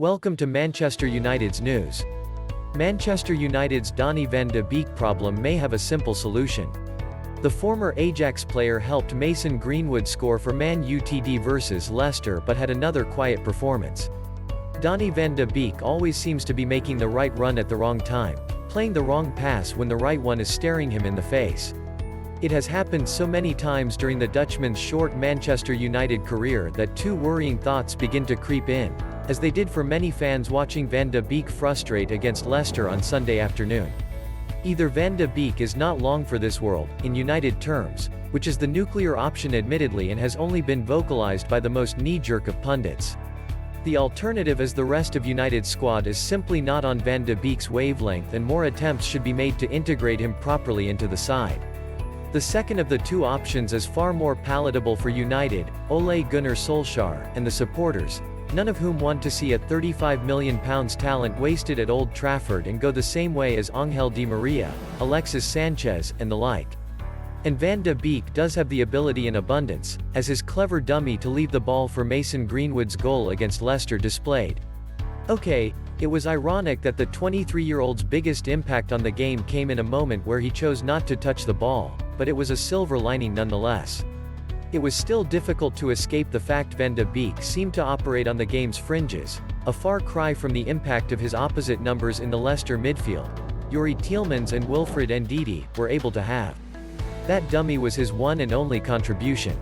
Welcome to Manchester United's news. Manchester United's Donny van de Beek problem may have a simple solution. The former Ajax player helped Mason Greenwood score for Man Utd versus Leicester but had another quiet performance. Donny van de Beek always seems to be making the right run at the wrong time, playing the wrong pass when the right one is staring him in the face. It has happened so many times during the Dutchman's short Manchester United career that two worrying thoughts begin to creep in, as they did for many fans watching Van de Beek frustrate against Leicester on Sunday afternoon. Either Van de Beek is not long for this world, in United terms, which is the nuclear option admittedly and has only been vocalized by the most knee-jerk of pundits. The alternative is the rest of United's squad is simply not on Van de Beek's wavelength and more attempts should be made to integrate him properly into the side. The second of the two options is far more palatable for United, Ole Gunnar Solskjaer, and the supporters, none of whom want to see a £35 million talent wasted at Old Trafford and go the same way as Angel Di Maria, Alexis Sanchez, and the like. And Van de Beek does have the ability in abundance, as his clever dummy to leave the ball for Mason Greenwood's goal against Leicester displayed. Okay, it was ironic that the 23-year-old's biggest impact on the game came in a moment where he chose not to touch the ball, but it was a silver lining nonetheless. It was still difficult to escape the fact Van de Beek seemed to operate on the game's fringes, a far cry from the impact of his opposite numbers in the Leicester midfield. Youri Tielemans and Wilfred Ndidi were able to have. That dummy was his one and only contribution.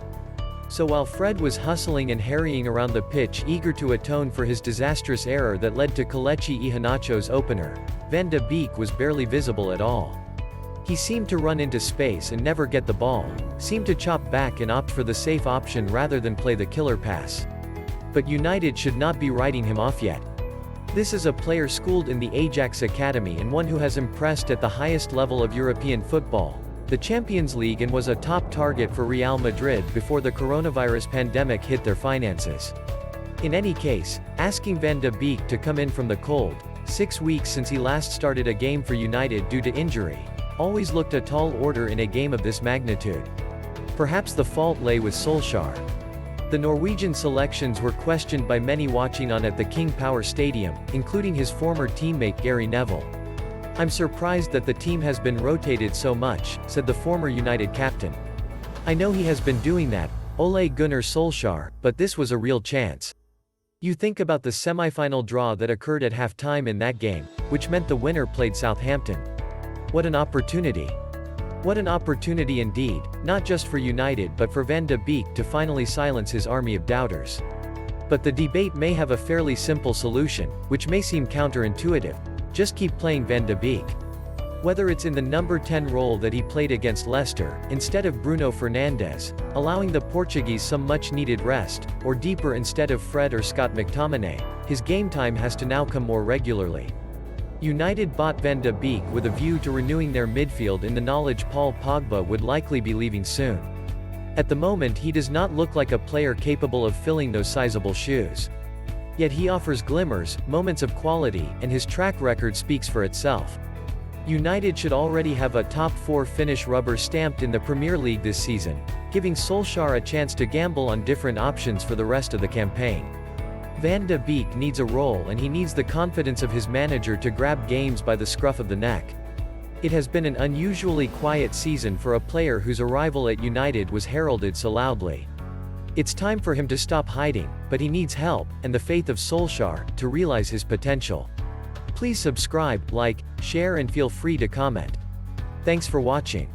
So while Fred was hustling and harrying around the pitch eager to atone for his disastrous error that led to Kelechi Iheanacho's opener, Van de Beek was barely visible at all. He seemed to run into space and never get the ball, seemed to chop back and opt for the safe option rather than play the killer pass. But United should not be writing him off yet. This is a player schooled in the Ajax Academy and one who has impressed at the highest level of European football, the Champions League, and was a top target for Real Madrid before the coronavirus pandemic hit their finances. In any case, asking Van de Beek to come in from the cold, 6 weeks since he last started a game for United due to injury, always looked a tall order in a game of this magnitude. Perhaps the fault lay with Solskjaer. The Norwegian selections were questioned by many watching on at the King Power Stadium, including his former teammate Gary Neville. "I'm surprised that the team has been rotated so much," said the former United captain. "I know he has been doing that, Ole Gunnar Solskjaer, but this was a real chance. You think about the semi-final draw that occurred at half-time in that game, which meant the winner played Southampton. What an opportunity. What an opportunity indeed, not just for United but for Van de Beek to finally silence his army of doubters. But the debate may have a fairly simple solution, which may seem counterintuitive. Just keep playing Van de Beek. Whether it's in the number 10 role that he played against Leicester, instead of Bruno Fernandes, allowing the Portuguese some much-needed rest, or deeper instead of Fred or Scott McTominay, his game time has to now come more regularly. United bought Van de Beek with a view to renewing their midfield in the knowledge Paul Pogba would likely be leaving soon. At the moment he does not look like a player capable of filling those sizable shoes. Yet he offers glimmers, moments of quality, and his track record speaks for itself. United should already have a top 4 finish rubber stamped in the Premier League this season, giving Solskjaer a chance to gamble on different options for the rest of the campaign. Van de Beek needs a role and he needs the confidence of his manager to grab games by the scruff of the neck. It has been an unusually quiet season for a player whose arrival at United was heralded so loudly. It's time for him to stop hiding, but he needs help, and the faith of Solskjaer, to realize his potential. Please subscribe, like, share and feel free to comment. Thanks for watching.